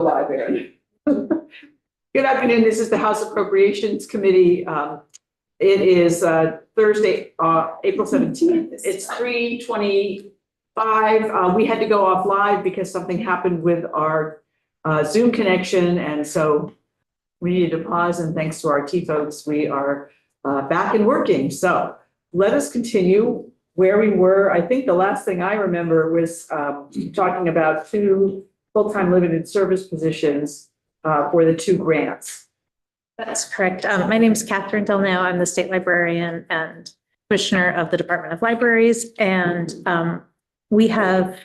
library. Good afternoon. This is the House Appropriations Committee. It is Thursday, April 17th. It's 3:25. We had to go off live because something happened with our Zoom connection, and so we needed to pause. And thanks to our T folks, we are back and working. So let us continue where we were. I think the last thing I remember was talking about 2 full-time limited service positions for the 2 grants. That's correct. My name is Catherine Delnau. I'm the state librarian and commissioner of the Department of Libraries. And we have,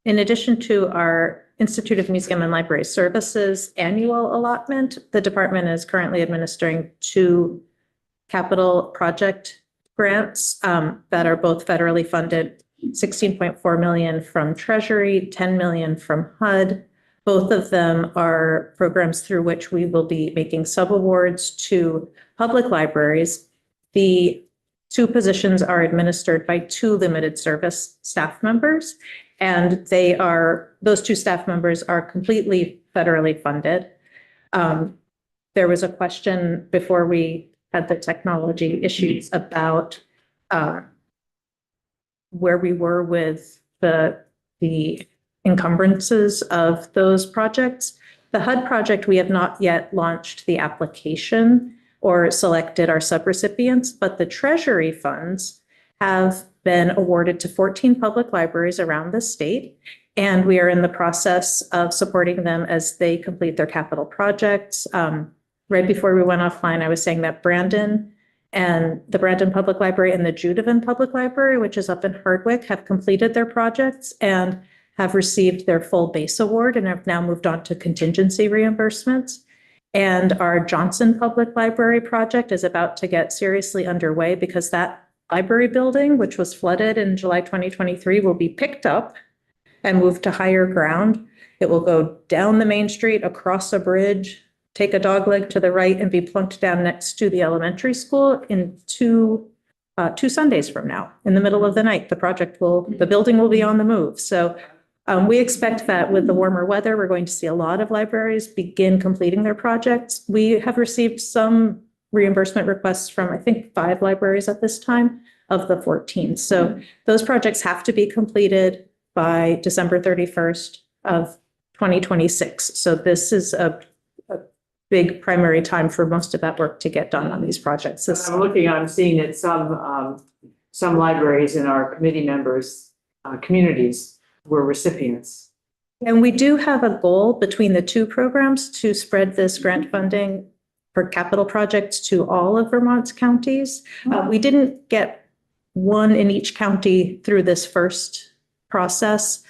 in addition to our Institute of Museum and Library Services annual allotment, the department is currently administering 2 capital project grants that are both federally funded, $16.4 million from Treasury, $10 million from HUD. Both of them are programs through which we will be making subawards to public libraries. The 2 positions are administered by 2 limited service staff members, and those 2 staff members are completely federally funded. There was a question before we had the technology issues about where we were with the encumbrances of those projects. The HUD project, we have not yet launched the application or selected our subrecipients, but the Treasury funds have been awarded to 14 public libraries around the state, and we are in the process of supporting them as they complete their capital projects. Right before we went offline, I was saying that Brandon and the Brandon Public Library and the Judavin Public Library, which is up in Hardwick, have completed their projects and have received their full base award and have now moved on to contingency reimbursements. And our Johnson Public Library project is about to get seriously underway because that library building, which was flooded in July 2023, will be picked up and moved to higher ground. It will go down the main street, across a bridge, take a dogleg to the right, and be plunked down next to the elementary school in 2 Sundays from now. In the middle of the night, the building will be on the move. So we expect that with the warmer weather, we're going to see a lot of libraries begin completing their projects. We have received some reimbursement requests from, I think, 5 libraries at this time of the 14. So those projects have to be completed by December 31st of 2026. So this is a big primary time for most of that work to get done on these projects. I'm seeing that some libraries in our committee members' communities were recipients. And we do have a goal between the 2 programs to spread this grant funding for capital projects to all of Vermont's counties. We didn't get one in each county through this first process,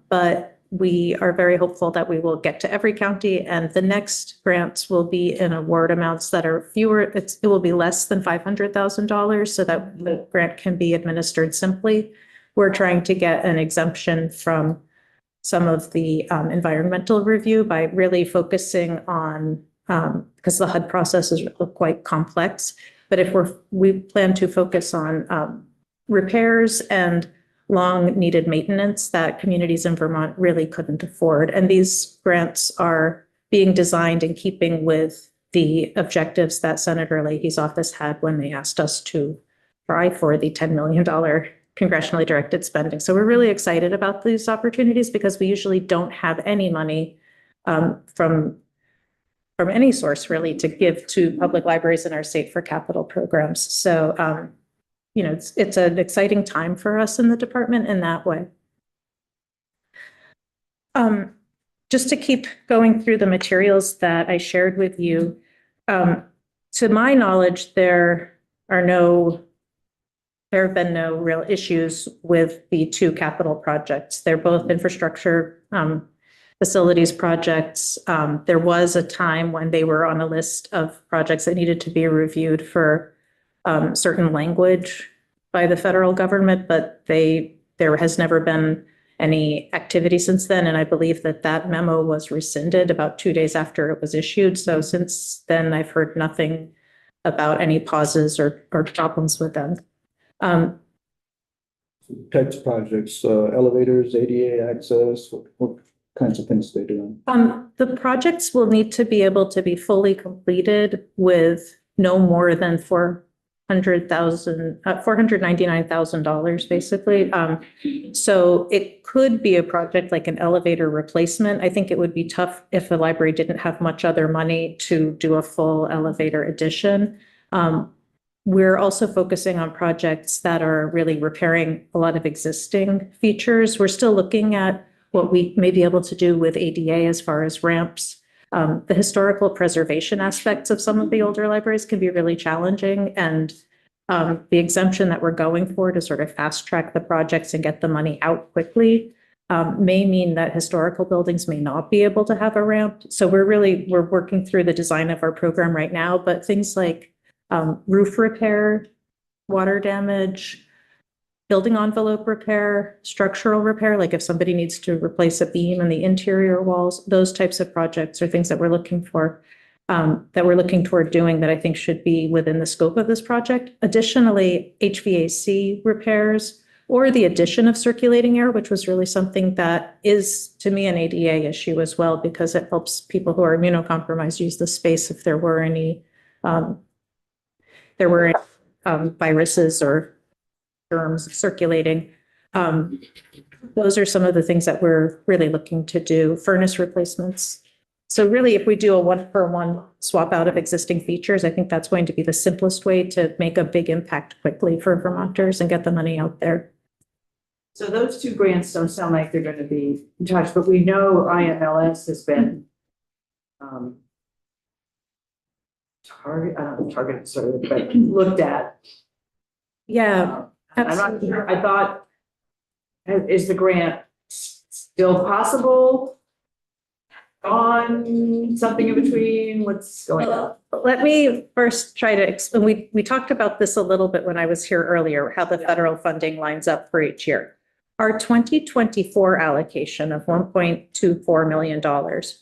but we are very hopeful that we will get to every county, and the next grants will be in award amounts that are fewer. It will be less than $500,000 so that the grant can be administered simply. We're trying to get an exemption from some of the environmental review by really focusing on, because the HUD process is quite complex, but if we plan to focus on repairs and long needed maintenance that communities in Vermont really couldn't afford. And these grants are being designed in keeping with the objectives that Senator Leahy's office had when they asked us to try for the $10 million congressionally directed spending. So we're really excited about these opportunities because we usually don't have any money from any source really to give to public libraries in our state for capital programs. So it's an exciting time for us in the department in that way. Just to keep going through the materials that I shared with you, to my knowledge, there have been no real issues with the 2 capital projects. They're both infrastructure facilities projects. There was a time when they were on a list of projects that needed to be reviewed for certain language by the federal government, but there has never been any activity since then. And I believe that memo was rescinded about 2 days after it was issued. So since then, I've heard nothing about any pauses or problems with them. Types of projects, elevators, ADA access, what kinds of things they're doing? The projects will need to be able to be fully completed with no more than $499,000, basically. So it could be a project like an elevator replacement. I think it would be tough if the library didn't have much other money to do a full elevator addition. We're also focusing on projects that are really repairing a lot of existing features. We're still looking at what we may be able to do with ADA as far as ramps. The historical preservation aspects of some of the older libraries can be really challenging, and the exemption that we're going for to sort of fast track the projects and get the money out quickly may mean that historical buildings may not be able to have a ramp. So we're working through the design of our program right now, but things like roof repair, water damage, building envelope repair, structural repair, like if somebody needs to replace a beam in the interior walls, those types of projects are things that we're looking for, that we're looking toward doing that I think should be within the scope of this project. Additionally, HVAC repairs or the addition of circulating air, which was really something that is, to me, an ADA issue as well, because it helps people who are immunocompromised use the space if there were any viruses or germs circulating. Those are some of the things that we're really looking to do. Furnace replacements. So really, if we do a 1-for-1 swap out of existing features, I think that's going to be the simplest way to make a big impact quickly for Vermonters and get the money out there. So those two grants don't sound like they're going to be in touch, but we know IMLS has been targeted sort of, but looked at. Yeah, I'm not sure. I thought, is the grant still possible? On something in between? What's going on? Let me first try to explain. We talked about this a little bit when I was here earlier, how the federal funding lines up for each year. Our 2024 allocation of $1.24 million,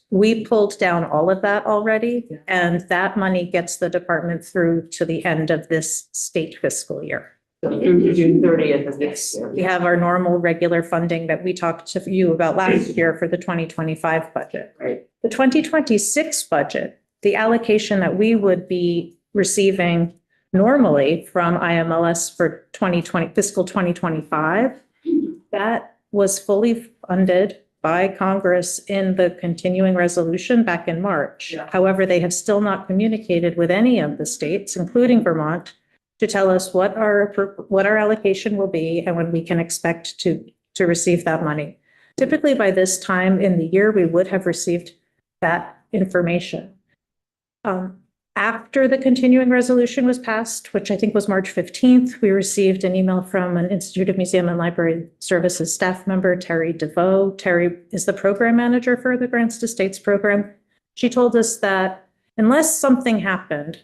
we pulled down all of that already, and that money gets the department through to the end of this state fiscal year. Through June 30th of this year. We have our normal regular funding that we talked to you about last year for the 2025 budget. Right. The 2026 budget, the allocation that we would be receiving normally from IMLS for fiscal 2025, that was fully funded by Congress in the continuing resolution back in March. Yeah. However, they have still not communicated with any of the states, including Vermont, to tell us what our allocation will be and when we can expect to receive that money. Typically by this time in the year, we would have received that information. After the continuing resolution was passed, which I think was March 15th, we received an email from an Institute of Museum and Library Services staff member, Terry DeVoe. Terry is the program manager for the Grants to States program. She told us that unless something happened,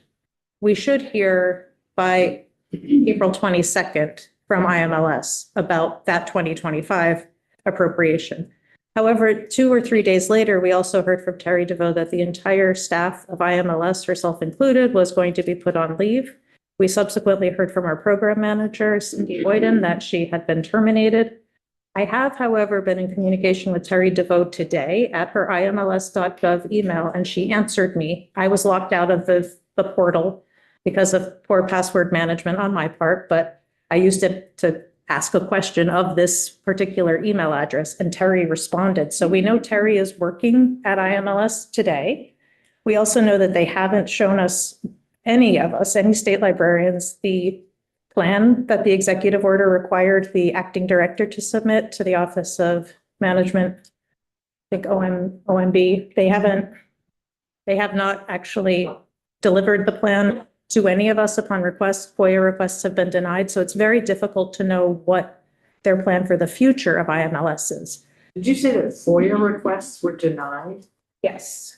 we should hear by April 22nd from IMLS about that 2025 appropriation. However, 2 or 3 days later, we also heard from Terry DeVoe that the entire staff of IMLS, herself included, was going to be put on leave. We subsequently heard from our program manager, Cindy Boyden, that she had been terminated. I have, however, been in communication with Terry DeVoe today at her imls.gov email, and she answered me. I was locked out of the portal because of poor password management on my part, but I used it to ask a question of this particular email address, and Terry responded. So we know Terry is working at IMLS today. We also know that they haven't shown us, any state librarians, the plan that the executive order required the acting director to submit to the Office of Management, I think OMB. They have not actually delivered the plan to any of us upon request. FOIA requests have been denied, so it's very difficult to know what their plan for the future of IMLS is. Did you say that FOIA requests were denied? Yes.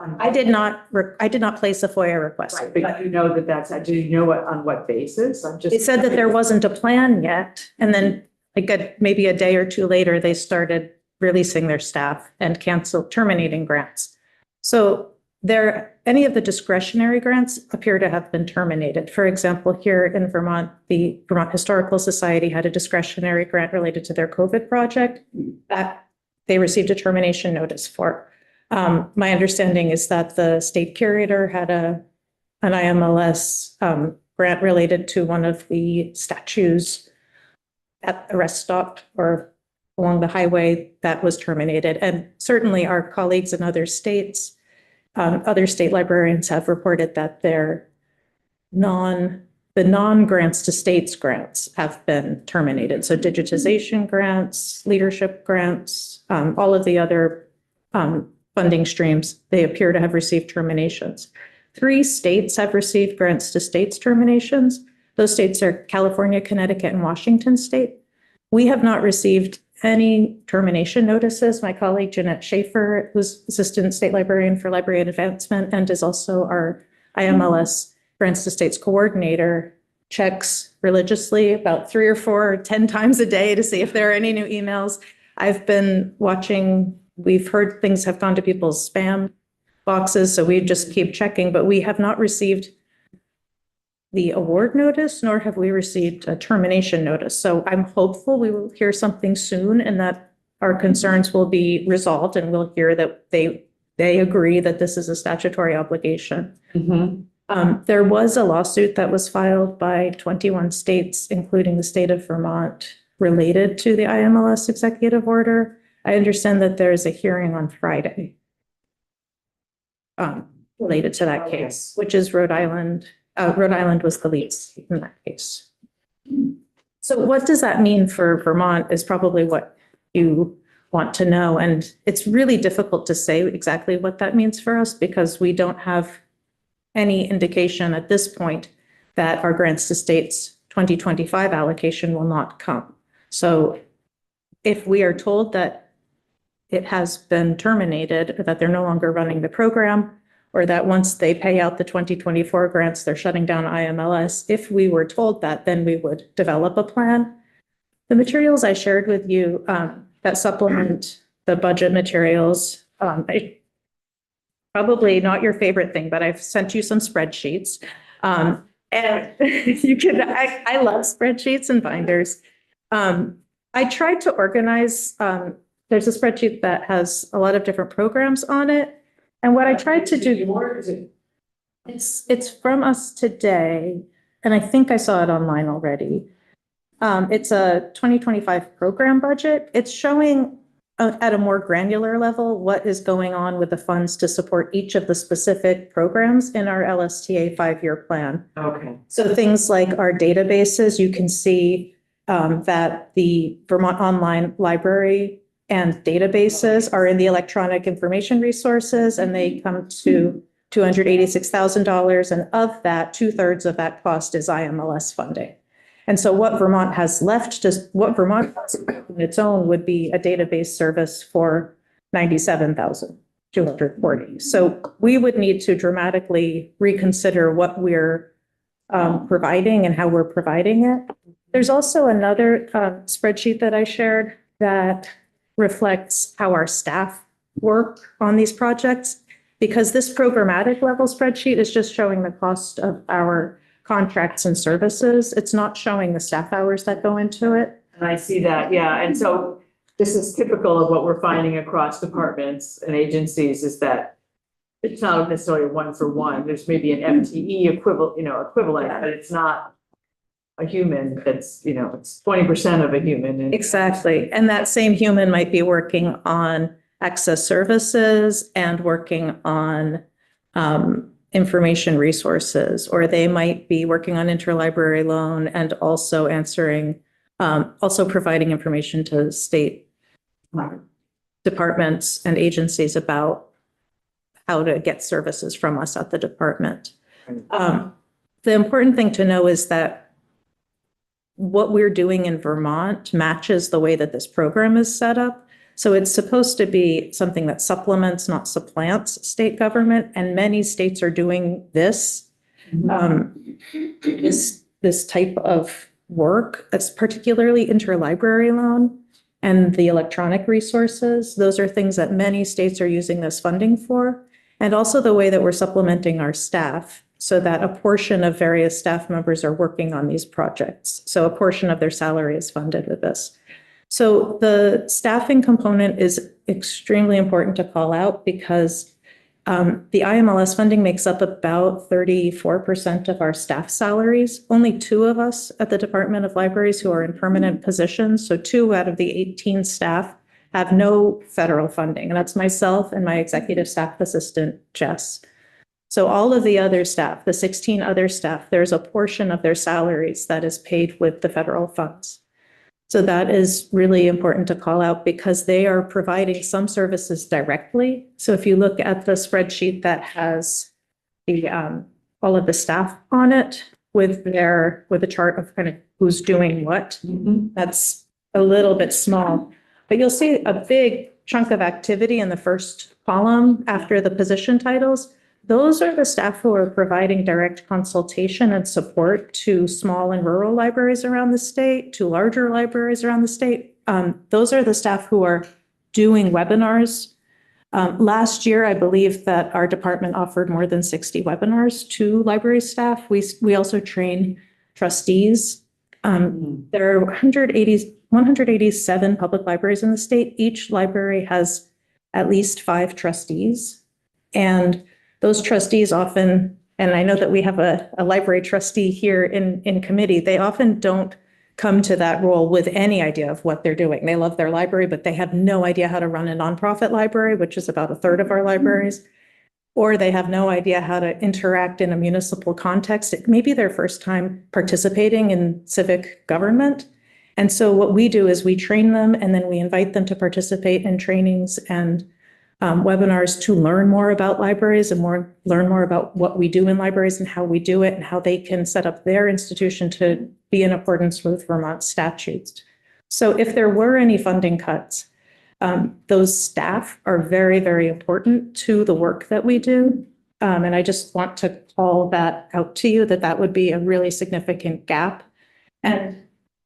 I did not place a FOIA request. Right, but you know do you know on what basis? They said that there wasn't a plan yet, and then maybe a day or two later, they started releasing their staff and terminating grants. So any of the discretionary grants appear to have been terminated. For example, here in Vermont, the Vermont Historical Society had a discretionary grant related to their COVID project. That they received a termination notice for. My understanding is that the state curator had an IMLS grant related to one of the statues at a rest stop or along the highway that was terminated. And certainly our colleagues in other states, other state librarians have reported that the non-grants to states grants have been terminated. So digitization grants, leadership grants, all of the other funding streams, they appear to have received terminations. 3 states have received grants to states terminations. Those states are California, Connecticut, and Washington State. We have not received any termination notices. My colleague Jeanette Schaefer, who's Assistant State Librarian for Library Advancement and is also our IMLS Grants to States Coordinator, checks religiously about 3 or 4 or 10 times a day to see if there are any new emails. I've been watching, we've heard things have gone to people's spam boxes, so we just keep checking, but we have not received the award notice, nor have we received a termination notice. So I'm hopeful we will hear something soon and that our concerns will be resolved and we'll hear that they agree that this is a statutory obligation. There was a lawsuit that was filed by 21 states, including the state of Vermont, related to the IMLS executive order. I understand that there is a hearing on Friday related to that case, which is Rhode Island. Rhode Island was the lead state in that case. So what does that mean for Vermont is probably what you want to know. And it's really difficult to say exactly what that means for us because we don't have any indication at this point that our grants to states 2025 allocation will not come. So if we are told that it has been terminated, or that they're no longer running the program, or that once they pay out the 2024 grants, they're shutting down IMLS. If we were told that, then we would develop a plan. The materials I shared with you that supplement the budget materials, probably not your favorite thing, but I've sent you some spreadsheets. And you can, I love spreadsheets and binders. I tried to organize, there's a spreadsheet that has a lot of different programs on it. And what I tried to do, it's from us today, and I think I saw it online already. It's a 2025 program budget. It's showing at a more granular level what is going on with the funds to support each of the specific programs in our LSTA 5-year plan. Okay. So things like our databases, you can see that the Vermont Online Library and databases are in the electronic information resources, and they come to $286,000. And of that, 2/3 of that cost is IMLS funding. And so what Vermont has left, what Vermont has in its own would be a database service for $97,240. So we would need to dramatically reconsider what we're providing and how we're providing it. There's also another spreadsheet that I shared that reflects how our staff work on these projects, because this programmatic level spreadsheet is just showing the cost of our contracts and services. It's not showing the staff hours that go into it. And I see that, yeah. And so this is typical of what we're finding across departments and agencies is that it's not necessarily 1-for-1. There's maybe an FTE equivalent, but it's not a human that's, it's 20% of a human. Exactly. And that same human might be working on access services and working on information resources, or they might be working on interlibrary loan and also also providing information to state departments and agencies about how to get services from us at the department. The important thing to know is that what we're doing in Vermont matches the way that this program is set up. So it's supposed to be something that supplements, not supplants state government. And many states are doing this, this type of work. That's particularly interlibrary loan and the electronic resources. Those are things that many states are using this funding for. And also the way that we're supplementing our staff so that a portion of various staff members are working on these projects. So a portion of their salary is funded with this. So the staffing component is extremely important to call out because the IMLS funding makes up about 34% of our staff salaries. Only 2 of us at the Department of Libraries who are in permanent positions. So 2 out of the 18 staff have no federal funding. And that's myself and my executive staff assistant, Jess. So all of the other staff, the 16 other staff, there's a portion of their salaries that is paid with the federal funds. So that is really important to call out because they are providing some services directly. So if you look at the spreadsheet that has the all of the staff on it with a chart of kind of who's doing what, that's a little bit small. But you'll see a big chunk of activity in the first column after the position titles. Those are the staff who are providing direct consultation and support to small and rural libraries around the state, to larger libraries around the state. Those are the staff who are doing webinars. Last year, I believe that our department offered more than 60 webinars to library staff. We also train trustees. There are 187 public libraries in the state. Each library has at least 5 trustees. And those trustees often, and I know that we have a library trustee here in committee, they often don't come to that role with any idea of what they're doing. They love their library, but they have no idea how to run a nonprofit library, which is about 1/3 of our libraries, or they have no idea how to interact in a municipal context. It may be their first time participating in civic government. And so what we do is we train them and then we invite them to participate in trainings and webinars to learn more about libraries and learn more about what we do in libraries and how we do it and how they can set up their institution to be in accordance with Vermont statutes. So if there were any funding cuts, those staff are very, very important to the work that we do. And I just want to call that out to you, that would be a really significant gap. And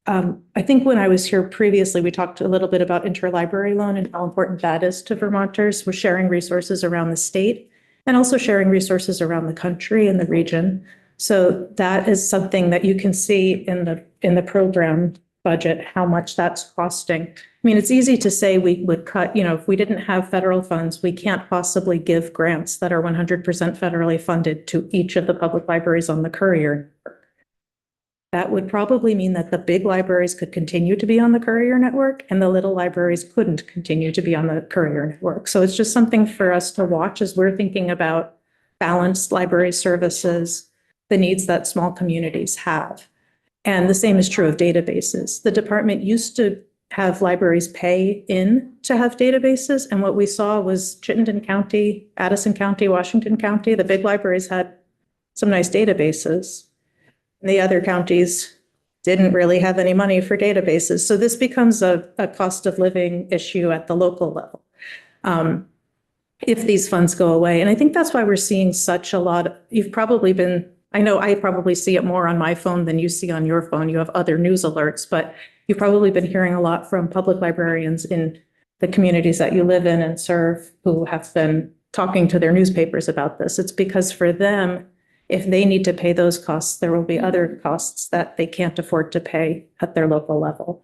I think when I was here previously, we talked a little bit about interlibrary loan and how important that is to Vermonters. We're sharing resources around the state and also sharing resources around the country and the region. So that is something that you can see in the program budget, how much that's costing. I mean, it's easy to say we would cut, if we didn't have federal funds, we can't possibly give grants that are 100% federally funded to each of the public libraries on the Courier. That would probably mean that the big libraries could continue to be on the Courier network and the little libraries couldn't continue to be on the Courier network. So it's just something for us to watch as we're thinking about balanced library services, the needs that small communities have. And the same is true of databases. The department used to have libraries pay in to have databases. And what we saw was Chittenden County, Addison County, Washington County, the big libraries had some nice databases. The other counties didn't really have any money for databases. So this becomes a cost of living issue at the local level if these funds go away. And I think that's why we're seeing such a lot. I know I probably see it more on my phone than you see on your phone. You have other news alerts, but you've probably been hearing a lot from public librarians in the communities that you live in and serve who have been talking to their newspapers about this. It's because for them, if they need to pay those costs, there will be other costs that they can't afford to pay at their local level.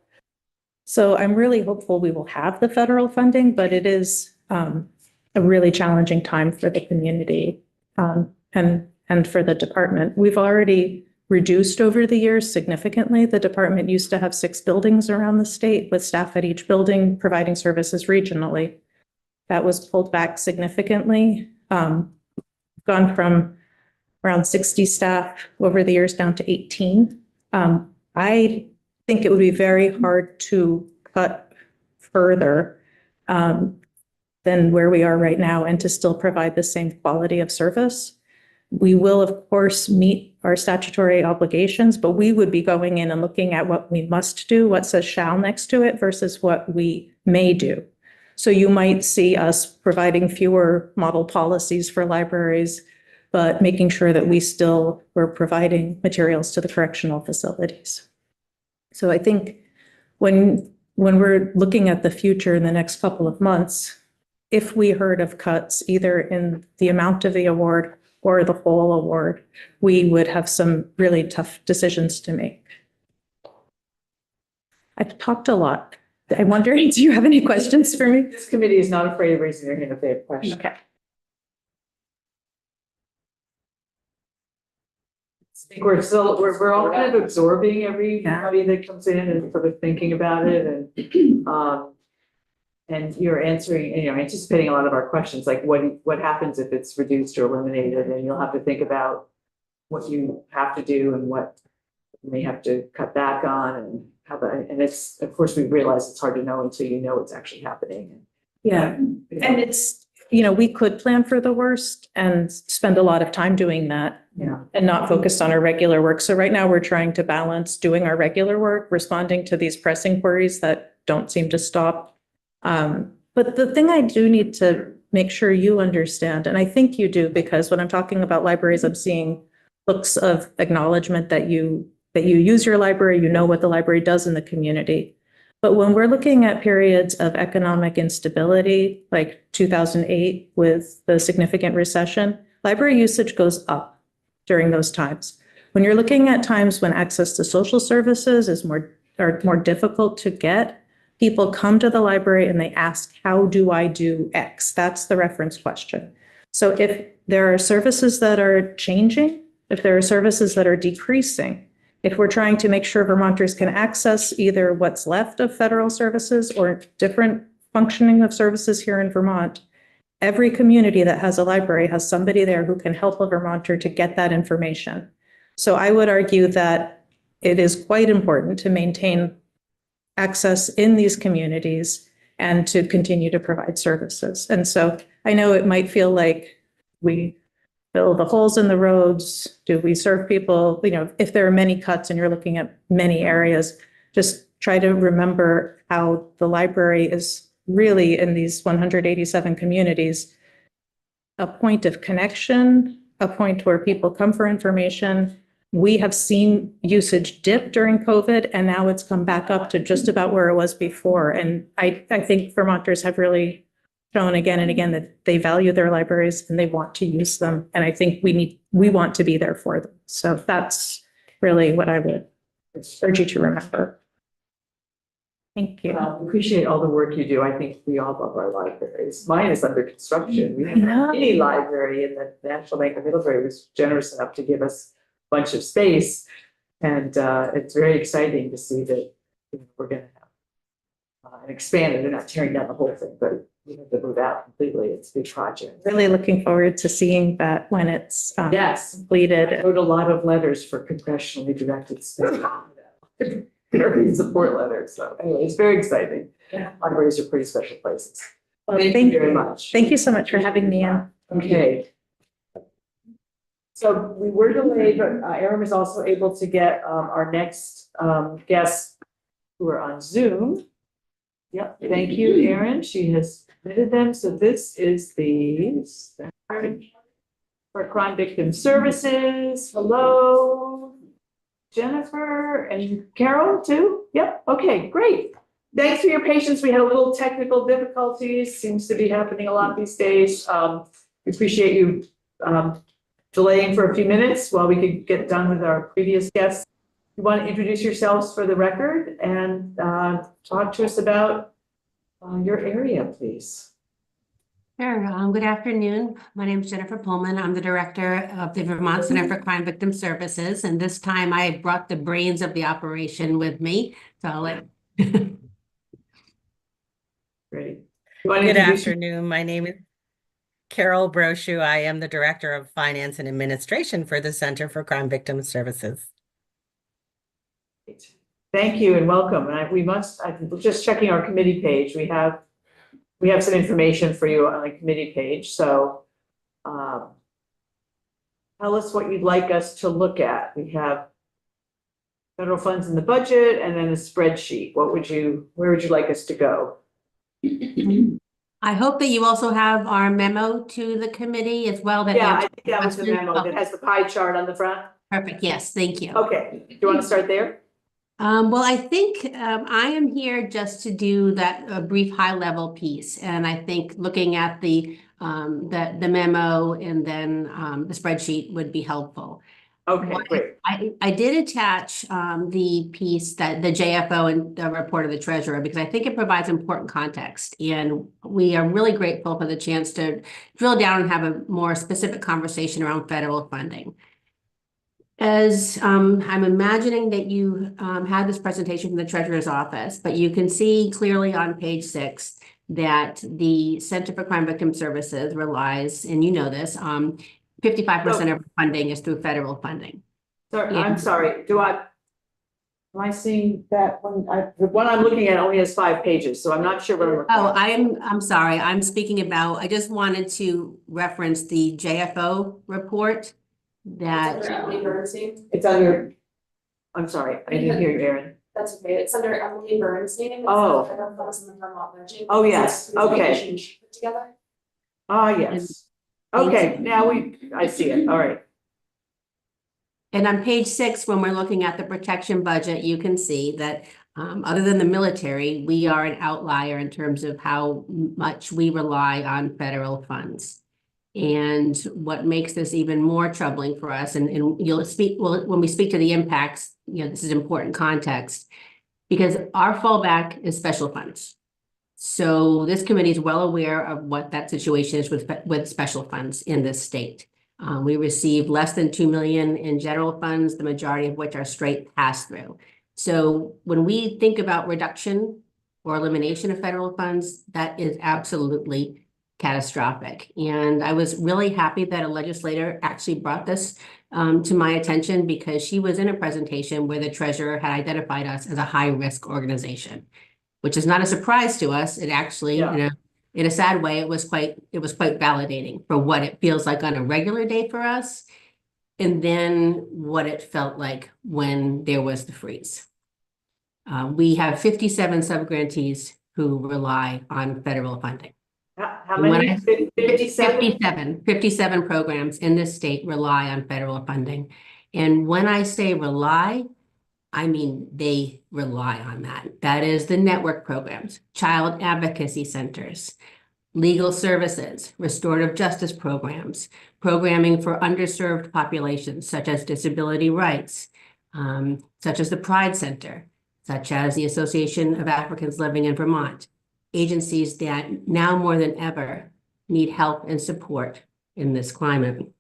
So I'm really hopeful we will have the federal funding, but it is a really challenging time for the community and for the department. We've already reduced over the years significantly. The department used to have 6 buildings around the state with staff at each building providing services regionally. That was pulled back significantly, gone from around 60 staff over the years down to 18. I think it would be very hard to cut further than where we are right now and to still provide the same quality of service. We will, of course, meet our statutory obligations, but we would be going in and looking at what we must do, what says shall next to it versus what we may do. So you might see us providing fewer model policies for libraries, but making sure that we're providing materials to the correctional facilities. So I think when we're looking at the future in the next couple of months, if we heard of cuts either in the amount of the award or the whole award, we would have some really tough decisions to make. I've talked a lot. I'm wondering, do you have any questions for me? This committee is not afraid of raising their hand if they have questions. Okay. I think we're all kind of absorbing everybody that comes in and sort of thinking about it and you're answering, anticipating a lot of our questions, like what happens if it's reduced or eliminated, and you'll have to think about what you have to do and what you may have to cut back on and how that, and it's, of course, we realize it's hard to know until you know it's actually happening. Yeah. And it's, we could plan for the worst and spend a lot of time doing that. Yeah. And not focused on our regular work. So right now we're trying to balance doing our regular work, responding to these pressing queries that don't seem to stop. But the thing I do need to make sure you understand, and I think you do, because when I'm talking about libraries, I'm seeing looks of acknowledgement that you use your library, you know what the library does in the community. But when we're looking at periods of economic instability, like 2008 with the significant recession, library usage goes up during those times. When you're looking at times when access to social services is more difficult to get, people come to the library and they ask, how do I do X? That's the reference question. So if there are services that are changing, if there are services that are decreasing, if we're trying to make sure Vermonters can access either what's left of federal services or different functioning of services here in Vermont, every community that has a library has somebody there who can help a Vermonter to get that information. So I would argue that it is quite important to maintain access in these communities and to continue to provide services. And so I know it might feel like we fill the holes in the roads. Do we serve people? If there are many cuts and you're looking at many areas, just try to remember how the library is really in these 187 communities, a point of connection, a point where people come for information. We have seen usage dip during COVID, and now it's come back up to just about where it was before. And I think Vermonters have really shown again and again that they value their libraries and they want to use them. And I think we want to be there for them. So that's really what I would urge you to remember. Thank you. Well, appreciate all the work you do. I think we all love our libraries. Mine is under construction. We have Yeah. a mini library, and the National Bank of Middlebury was generous enough to give us a bunch of space. And it's very exciting to see that we're going to have an expanded. They're not tearing down the whole thing, but we have to move out completely. It's a big project. Really looking forward to seeing that when it's Yes. completed. I wrote a lot of letters for congressionally directed space. Very support letters. So anyway, it's very exciting. Yeah. Libraries are pretty special places. Well, Thank you very much. Thank you so much for having me in. Okay. So we were delayed, but Erin was also able to get our next guests who are on Zoom. Yep, thank you, Erin. She has submitted them. So this is the for Crime Victim Services. Hello, Jennifer and Carol too. Yep. Okay, great. Thanks for your patience. We had a little technical difficulties. Seems to be happening a lot these days. We appreciate you delaying for a few minutes while we could get done with our previous guests. You want to introduce yourselves for the record and talk to us about your area, please. Sure. Good afternoon. My name is Jennifer Pullman. I'm the director of the Vermont Center for Crime Victim Services. And this time I brought the brains of the operation with me. So I'll let. Great. Good afternoon. My name is Carol Brochu. I am the Director of Finance and Administration for the Center for Crime Victim Services. Thank you and welcome. And I'm just checking our committee page. We have some information for you on the committee page. So tell us what you'd like us to look at. We have federal funds in the budget and then a spreadsheet. Where would you like us to go? I hope that you also have our memo to the committee as well. Yeah, I think that was the memo that has the pie chart on the front. Perfect. Yes. Thank you. Okay. Do you want to start there? Well, I think I am here just to do that brief high level piece. And I think looking at the memo and then the spreadsheet would be helpful. Okay, great. I did attach the piece that the JFO and the report of the treasurer, because I think it provides important context. And we are really grateful for the chance to drill down and have a more specific conversation around federal funding. As I'm imagining that you had this presentation from the treasurer's office, but you can see clearly on page 6 that the Center for Crime Victim Services relies, and you know this, 55% of funding is through federal funding. Sorry, Yeah. I'm sorry, am I seeing that one? The one I'm looking at only has 5 pages, so I'm not sure what I'm. I'm sorry, I'm speaking about, I just wanted to reference the JFO report that, It's under, I'm sorry, I didn't hear you, Erin. That's okay, it's under Emily Burns' name. Oh. It's federal funds in the Vermont budget. Oh, yes. It's Okay. presentation she put together. Ah, yes. Okay, now I see it, all right. and on page 6, when we're looking at the protection budget, you can see that other than the military, we are an outlier in terms of how much we rely on federal funds. And what makes this even more troubling for us, and you'll speak, well, when we speak to the impacts, you know, this is important context, because our fallback is special funds. So this committee is well aware of what that situation is with special funds in this state. We receive less than 2 million in general funds, the majority of which are straight pass-through. So when we think about reduction or elimination of federal funds, that is absolutely catastrophic. And I was really happy that a legislator actually brought this to my attention, because she was in a presentation where the treasurer had identified us as a high-risk organization, which is not a surprise to us. It actually, Yeah. in a sad way, it was quite validating for what it feels like on a regular day for us, and then what it felt like when there was the freeze. We have 57 subgrantees who rely on federal funding. How many? 57? 57 programs in this state rely on federal funding. And when I say rely, I mean they rely on that. That is the network programs, child advocacy centers, legal services, restorative justice programs, programming for underserved populations such as disability rights, such as the Pride Center, such as the Association of Africans Living in Vermont, agencies that now more than ever need help and support in this climate.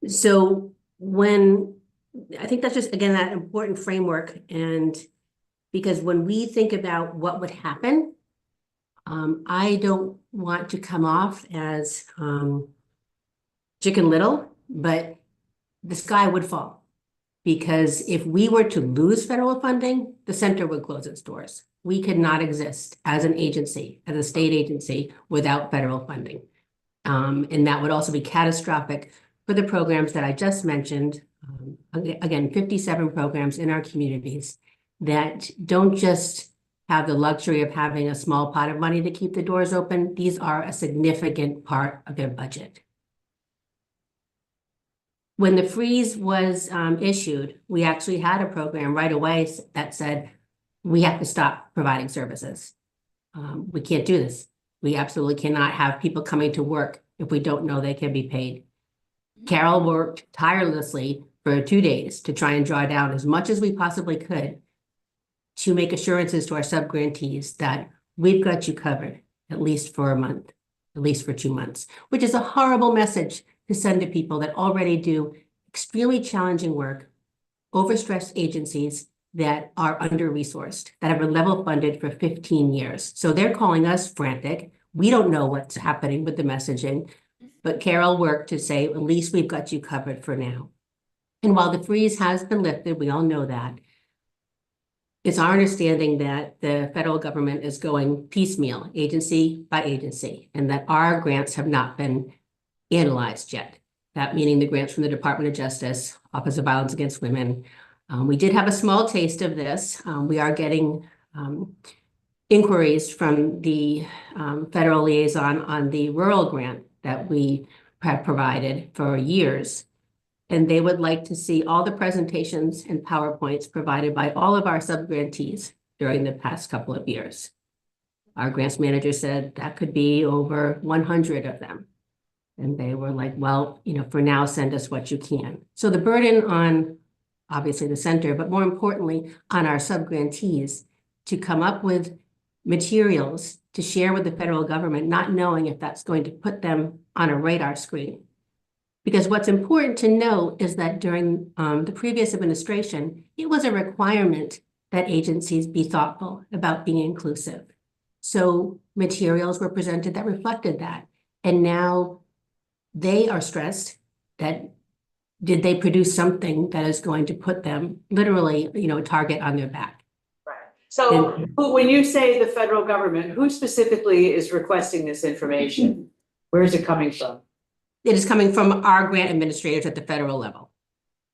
So I think that's just, again, that important framework. And because when we think about what would happen, I don't want to come off as Chicken Little, but the sky would fall. Because if we were to lose federal funding, the center would close its doors. We could not exist as an agency, as a state agency, without federal funding. And that would also be catastrophic for the programs that I just mentioned. Again, 57 programs in our communities that don't just have the luxury of having a small pot of money to keep the doors open. These are a significant part of their budget. When the freeze was issued, we actually had a program right away that said, we have to stop providing services. We can't do this. We absolutely cannot have people coming to work if we don't know they can be paid. Carol worked tirelessly for 2 days to try and draw down as much as we possibly could to make assurances to our subgrantees that we've got you covered, at least for a month, at least for 2 months, which is a horrible message to send to people that already do extremely challenging work, overstressed agencies that are under-resourced, that have been level funded for 15 years. So they're calling us frantic. We don't know what's happening with the messaging, but Carol worked to say, at least we've got you covered for now. And while the freeze has been lifted, we all know that, it's our understanding that the federal government is going piecemeal, agency by agency, and that our grants have not been analyzed yet. That meaning the grants from the Department of Justice, Office of Violence Against Women. We did have a small taste of this. We are getting inquiries from the federal liaison on the rural grant that we have provided for years. And they would like to see all the presentations and PowerPoints provided by all of our subgrantees during the past couple of years. Our grants manager said that could be over 100 of them. And they were like, well, for now, send us what you can. So the burden on obviously the center, but more importantly, on our subgrantees to come up with materials to share with the federal government, not knowing if that's going to put them on a radar screen. Because what's important to note is that during the previous administration, it was a requirement that agencies be thoughtful about being inclusive. So materials were presented that reflected that. And now they are stressed that did they produce something that is going to put them literally, a target on their back? Right. So when you say the federal government, who specifically is requesting this information? Where is it coming from? It is coming from our grant administrators at the federal level.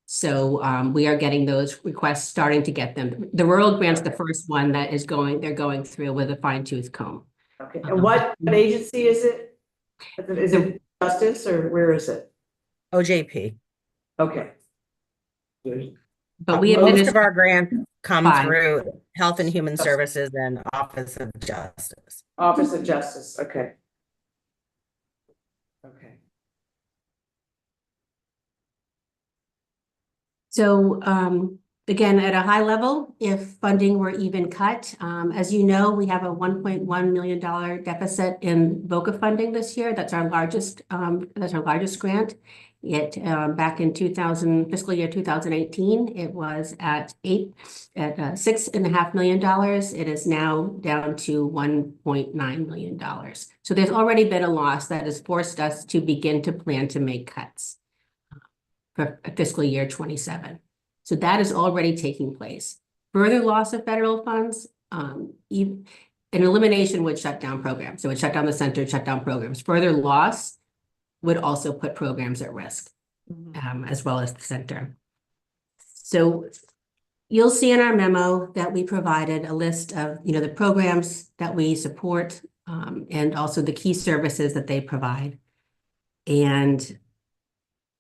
So we are getting those requests, starting to get them. The rural grant's the first one that they're going through with a fine tooth comb. Okay, and what agency is it? Is it Justice or where is it? OJP. Okay. But we Most administer of our grants come Fine. through Health and Human Services and Office of Justice. Office of Justice, okay. Okay. So again, at a high level, if funding were even cut, as you know, we have a $1.1 million deficit in VOCA funding this year. That's our largest grant. Back in fiscal year 2018, it was at $6.5 million. It is now down to $1.9 million. So there's already been a loss that has forced us to begin to plan to make cuts for fiscal year 27. So that is already taking place. Further loss of federal funds, an elimination would shut down programs. So it would shut down the center, shut down programs. Further loss would also put programs at risk, as well as the center. So you'll see in our memo that we provided a list of, the programs that we support, and also the key services that they provide. And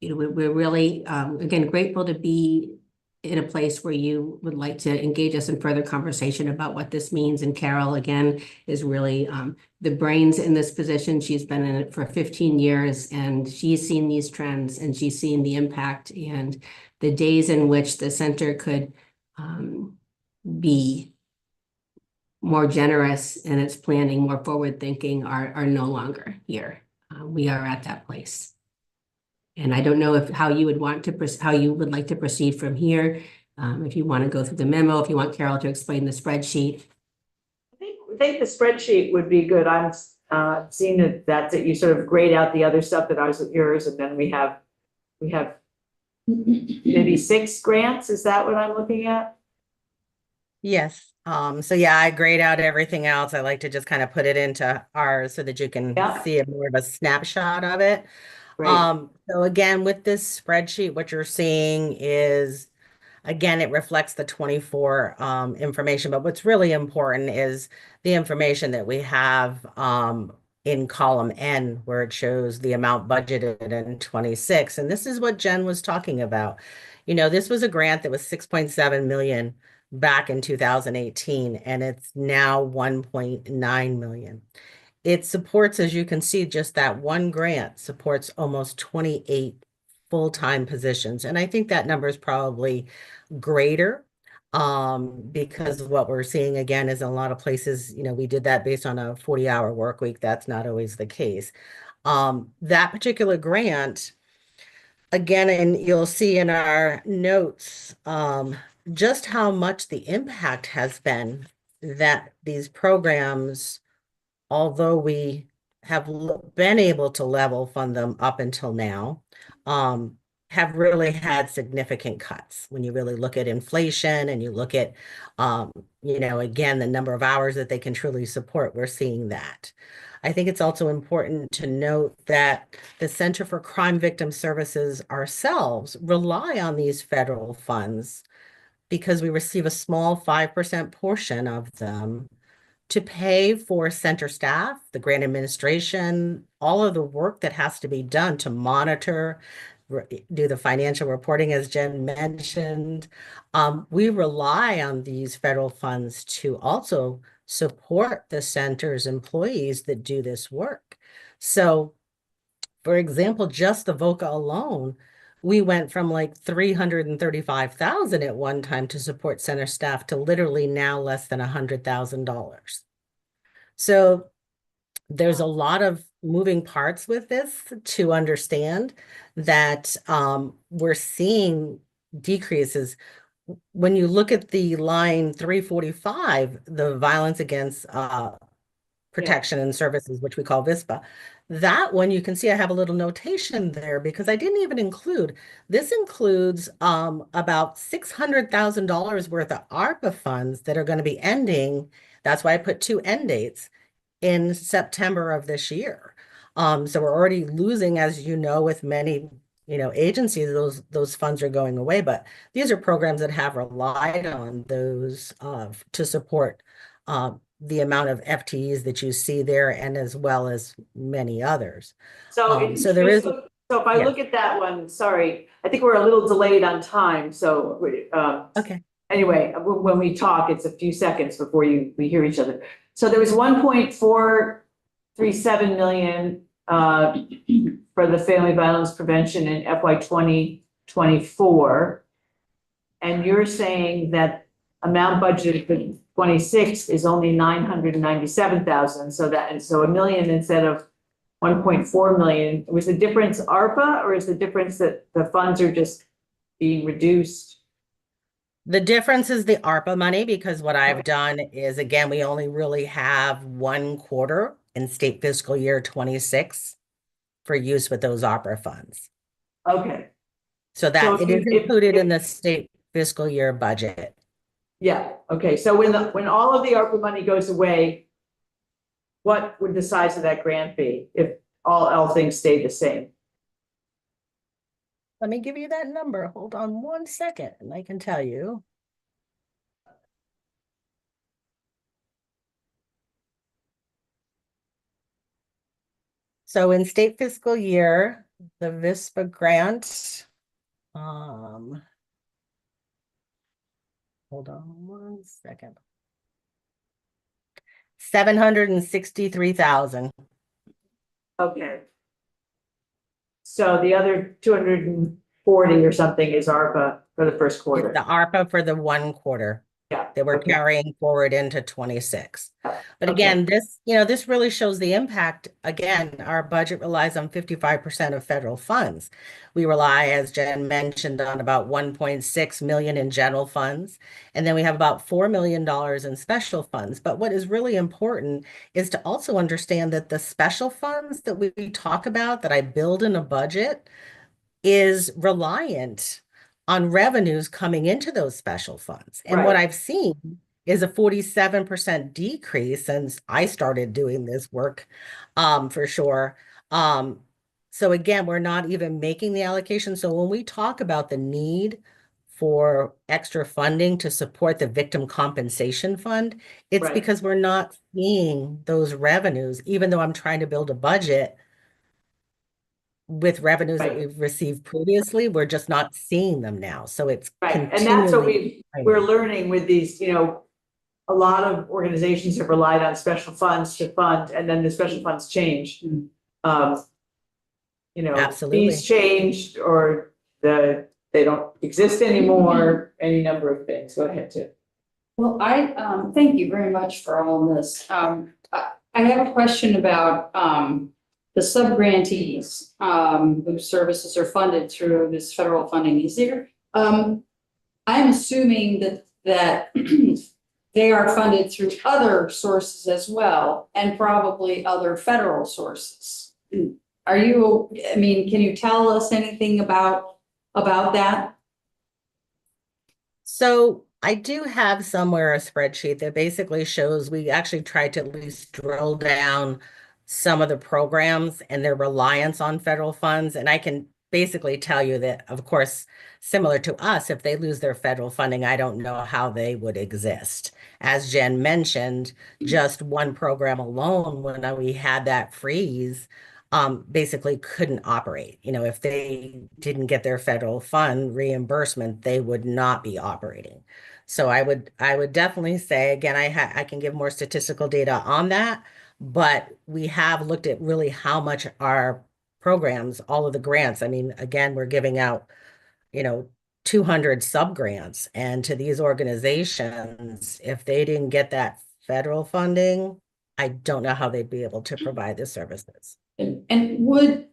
we're really, again, grateful to be in a place where you would like to engage us in further conversation about what this means. And Carol, again, is really the brains in this position. She's been in it for 15 years, and she's seen these trends, and she's seen the impact, and the days in which the center could be more generous in its planning, more forward thinking, are no longer here. We are at that place. And I don't know how you would like to proceed from here. If you want to go through the memo, if you want Carol to explain the spreadsheet. I think the spreadsheet would be good. I'm seeing that you sort of grade out the other stuff that was yours, and then we have maybe 6 grants. Is that what I'm looking at? Yes. So yeah, I grade out everything else. I like to just kind of put it into ours so that you can see more of a snapshot of it. Great. So again, with this spreadsheet, what you're seeing is, again, it reflects the 24 information, but what's really important is the information that we have in column N, where it shows the amount budgeted in 26. And this is what Jen was talking about. This was a grant that was 6.7 million back in 2018, and it's now 1.9 million. It supports, as you can see, just that one grant supports almost 28 full-time positions. And I think that number is probably greater because what we're seeing again is in a lot of places, we did that based on a 40-hour work week. That's not always the case. That particular grant, again, and you'll see in our notes just how much the impact has been that these programs, although we have been able to level fund them up until now, have really had significant cuts. When you really look at inflation and you look at, again, the number of hours that they can truly support, we're seeing that. I think it's also important to note that the Center for Crime Victim Services ourselves rely on these federal funds because we receive a small 5% portion of them to pay for center staff, the grant administration, all of the work that has to be done to monitor, do the financial reporting, as Jen mentioned. We rely on these federal funds to also support the center's employees that do this work. So For example, just the VOCA alone, we went from like 335,000 at one time to support center staff to literally now less than $100,000. So there's a lot of moving parts with this to understand that we're seeing decreases. When you look at the line 345, the violence against protection and services, which we call VISPA, that one you can see I have a little notation there because I didn't even include. This includes about $600,000 worth of ARPA funds that are going to be ending. That's why I put 2 end dates in September of this year. So we're already losing, as you know, with many, agencies, those funds are going away. But these are programs that have relied on those to support the amount of FTEs that you see there, and as well as many others. So So there is, so if I yeah. look at that one, sorry, I think we're a little delayed on time, so Okay. anyway, when we talk, it's a few seconds before we hear each other. So there was 1.437 million for the family violence prevention in FY 2024. And you're saying that amount budgeted for 26 is only 997,000, so $1 million instead of 1.4 million. Was the difference ARPA, or is the difference that the funds are just being reduced? The difference is the ARPA money, because what I've done is, again, we only really have 1 quarter in state fiscal year 26 for use with those ARPA funds. Okay, So that So it if is you- included in the state fiscal year budget. yeah, okay, so when all of the ARPA money goes away, what would the size of that grant be if all things stay the same? Let me give you that number. Hold on 1 second, and I can tell you. So in state fiscal year, the VISPA grant, hold on 1 second. 763,000. Okay. So the other 240 or something is ARPA for the first It's quarter. the ARPA for the 1 quarter Yeah. that we're okay. carrying forward into 26. But Okay. again, this really shows the impact. Again, our budget relies on 55% of federal funds. We rely, as Jen mentioned, on about 1.6 million in general funds, and then we have about $4 million in special funds. But what is really important is to also understand that the special funds that we talk about, that I build in a budget, is reliant on revenues coming into those special funds. And what Right. I've seen is a 47% decrease since I started doing this work, for sure. So again, we're not even making the allocation. So when we talk about the need for extra funding to support the victim compensation fund, it's Right. because we're not seeing those revenues, even though I'm trying to build a budget with revenues that Right. we've received previously. We're just not seeing them now. So it's Right, and that's what continually. we're learning with these, a lot of organizations have relied on special funds to fund, and then the special funds change. Absolutely. Fees changed, or they don't exist anymore, any number of things. Go ahead, Tim. Well, thank you very much for all of this. I have a question about, the sub-grantees, whose services are funded through this federal funding. I'm assuming that they are funded through other sources as well, and probably other federal sources. Can you tell us anything about that? So I do have somewhere a spreadsheet that basically shows, we actually tried to at least drill down some of the programs and their reliance on federal funds. And I can basically tell you that, of course, similar to us, if they lose their federal funding, I don't know how they would exist. As Jen mentioned, just one program alone, when we had that freeze, basically couldn't operate. If they didn't get their federal fund reimbursement, they would not be operating. So I would definitely say, again, I can give more statistical data on that, but we have looked at really how much our programs, all of the grants. I mean, again, we're giving out, 200 sub-grants, and to these organizations, if they didn't get that federal funding, I don't know how they'd be able to provide the services. And would,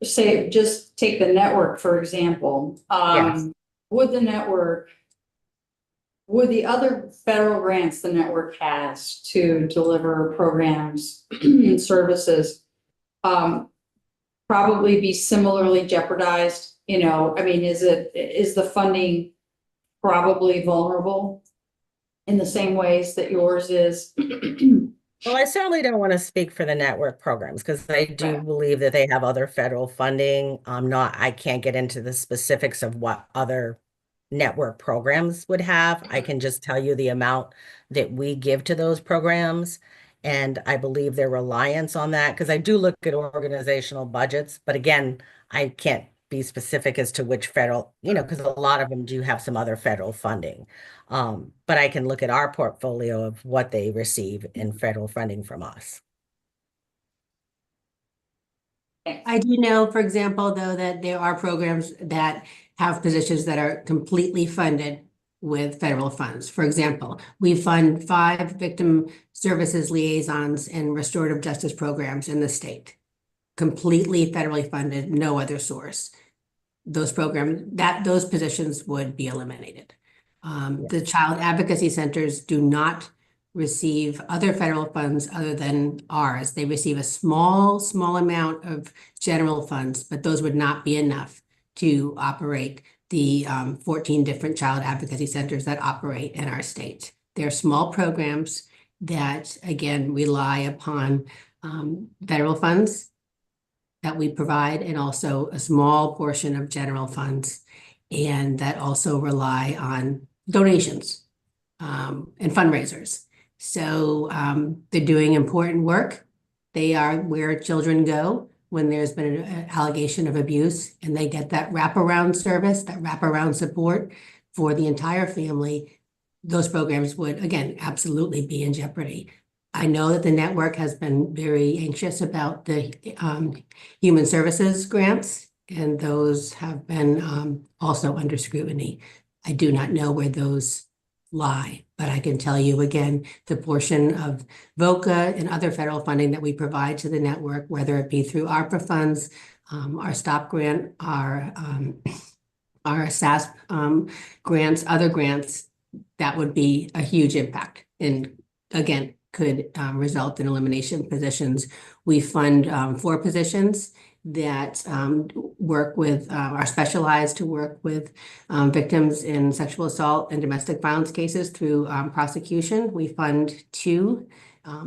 say, just take the network, for example, Yes. would the other federal grants the network has to deliver programs and services, probably be similarly jeopardized? I mean, is the funding probably vulnerable in the same ways that yours is? Well, I certainly don't want to speak for the network programs because I do Right. believe that they have other federal funding. I can't get into the specifics of what other network programs would have. I can just tell you the amount that we give to those programs. And I believe their reliance on that, because I do look at organizational budgets, but again, I can't be specific as to which federal, because a lot of them do have some other federal funding. But I can look at our portfolio of what they receive in federal funding from us. I do know, for example, though, that there are programs that have positions that are completely funded with federal funds. For example, we fund 5 victim services liaisons and restorative justice programs in the state. Completely federally funded, no other source. Those programs, those positions would be eliminated. The child advocacy centers do not receive other federal funds other than ours. They receive a small amount of general funds, but those would not be enough to operate the 14 different child advocacy centers that operate in our state. They're small programs that, again, rely upon federal funds that we provide, and also a small portion of general funds, and that also rely on donations and fundraisers. So they're doing important work. They are where children go when there's been an allegation of abuse, and they get that wraparound service, that wraparound support for the entire family. Those programs would, again, absolutely be in jeopardy. I know that the network has been very anxious about the human services grants, and those have been also under scrutiny. I do not know where those lie, but I can tell you again, the portion of VOCA and other federal funding that we provide to the network, whether it be through ARPA funds, our STOP grant, our SASP grants, other grants, that would be a huge impact. And again, could result in elimination positions. We fund 4 positions that work with, are specialized to work with victims in sexual assault and domestic violence cases through prosecution. We fund 2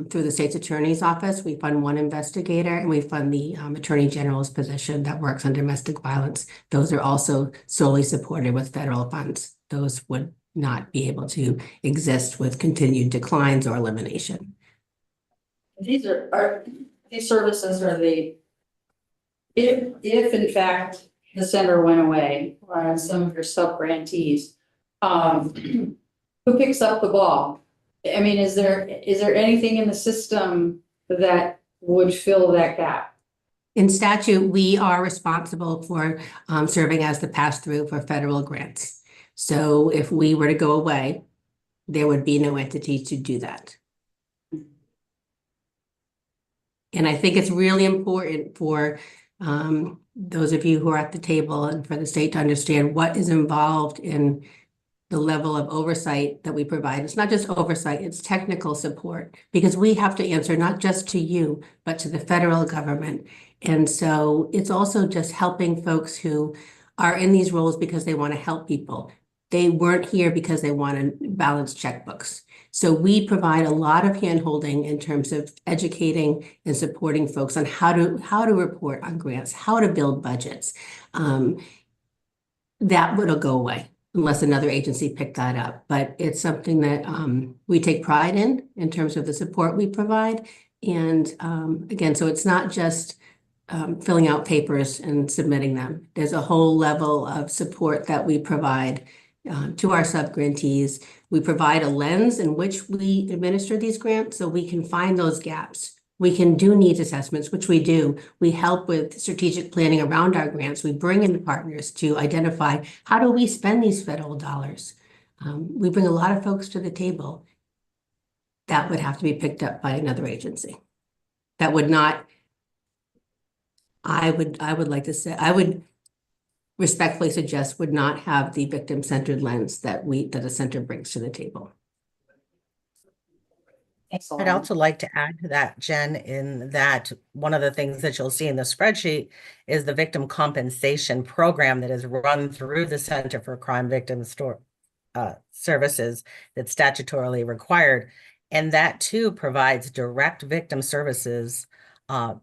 through the state's attorney's office. We fund 1 investigator, and we fund the attorney general's position that works on domestic violence. Those are also solely supported with federal funds. Those would not be able to exist with continued declines or elimination. These are these services are if in fact the center went away, or some of your sub-grantees, who picks up the ball? I mean, is there anything in the system that would fill that gap? In statute, we are responsible for serving as the pass-through for federal grants. So if we were to go away, there would be no entity to do that. And I think it's really important for those of you who are at the table and for the state to understand what is involved in the level of oversight that we provide. It's not just oversight, it's technical support, because we have to answer not just to you, but to the federal government. And so it's also just helping folks who are in these roles because they want to help people. They weren't here because they want to balance checkbooks. So we provide a lot of handholding in terms of educating and supporting folks on how to report on grants, how to build budgets. That would go away unless another agency picked that up. But it's something that we take pride in terms of the support we provide. And again, so it's not just filling out papers and submitting them. There's a whole level of support that we provide to our sub-grantees. We provide a lens in which we administer these grants so we can find those gaps. We can do needs assessments, which we do. We help with strategic planning around our grants. We bring in partners to identify how do we spend these federal dollars. We bring a lot of folks to the table. That would have to be picked up by another agency. That would not, I would like to say, I would respectfully suggest would not have the victim-centered lens that a center brings to the table. I'd also like to add to that, Jen, in that one of the things that you'll see in the spreadsheet is the victim compensation program that is run through the Center for Crime Victim Services that's statutorily required. And that too provides direct victim services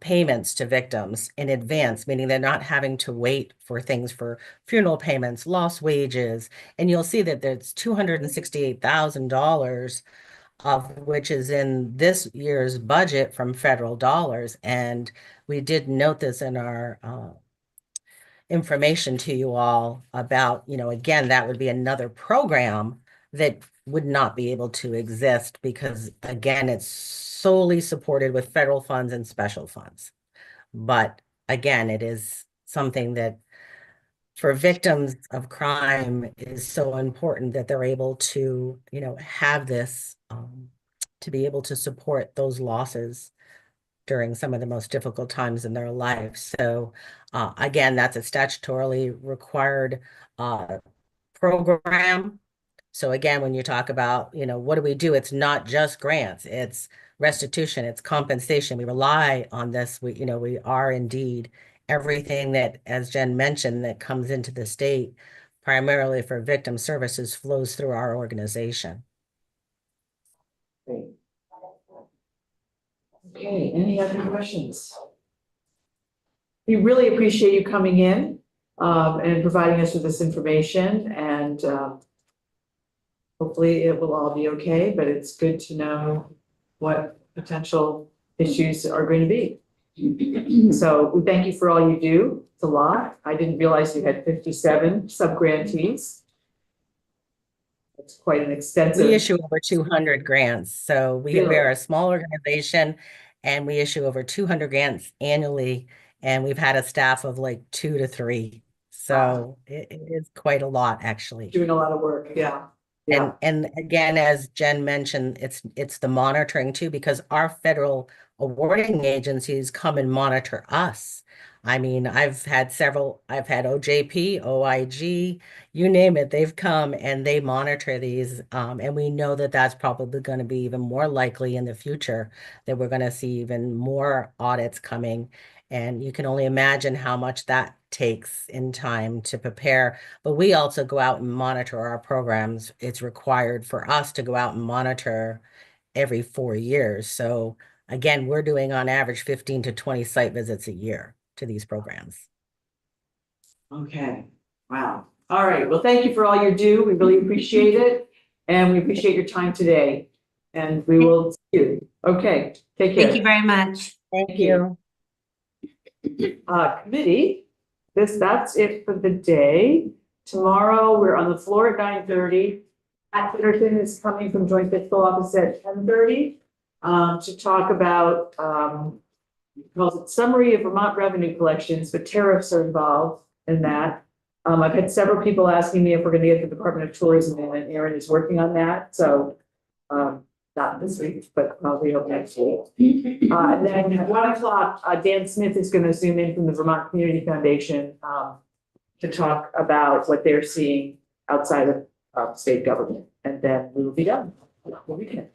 payments to victims in advance, meaning they're not having to wait for things for funeral payments, lost wages. And you'll see that there's $268,000 of which is in this year's budget from federal dollars. And we did note this in our information to you all about, again, that would be another program that would not be able to exist because, again, it's solely supported with federal funds and special funds. But again, it is something that for victims of crime is so important that they're able to, have this to be able to support those losses during some of the most difficult times in their lives. So again, that's a statutorily required program. So again, when you talk about, what do we do? It's not just grants, it's restitution, it's compensation. We rely on this. We are indeed everything that, as Jen mentioned, that comes into the state primarily for victim services flows through our organization. Great. Okay, any other questions? We really appreciate you coming in and providing us with this information, and hopefully it will all be okay, but it's good to know what potential issues are going to be. So we thank you for all you do. It's a lot. I didn't realize you had 57 sub-grantees. It's quite an extensive. We issue over 200 grants. So we Really? are a small organization and we issue over 200 grants annually. And we've had a staff of like 2 to 3. So it is quite a lot, actually. Doing a lot of work, yeah. Yeah. And again, as Jen mentioned, it's the monitoring too, because our federal awarding agencies come and monitor us. I mean, I've had OJP, OIG, you name it, they've come and they monitor these. And we know that that's probably going to be even more likely in the future, that we're going to see even more audits coming. And you can only imagine how much that takes in time to prepare. But we also go out and monitor our programs. It's required for us to go out and monitor every 4 years. So again, we're doing on average 15 to 20 site visits a year to these programs. Okay, wow. All right, well, thank you for all you do. We really appreciate it. And we appreciate your time today. And we will see you. Okay, take care. Thank you very much. Thank you. Committee, that's it for the day. Tomorrow, we're on the floor at 9:30. Pat Peterson is coming from Joint Fiscal Office at 10:30 to talk about calls it Summary of Vermont Revenue Collections, but tariffs are involved in that. I've had several people asking me if we're going to get the Department of Tourism in, and Erin is working on that. So not this week, but probably over next week. And then at 1 o'clock, Dan Smith is going to zoom in from the Vermont Community Foundation to talk about what they're seeing outside of state government. And then we will be done. We'll be done.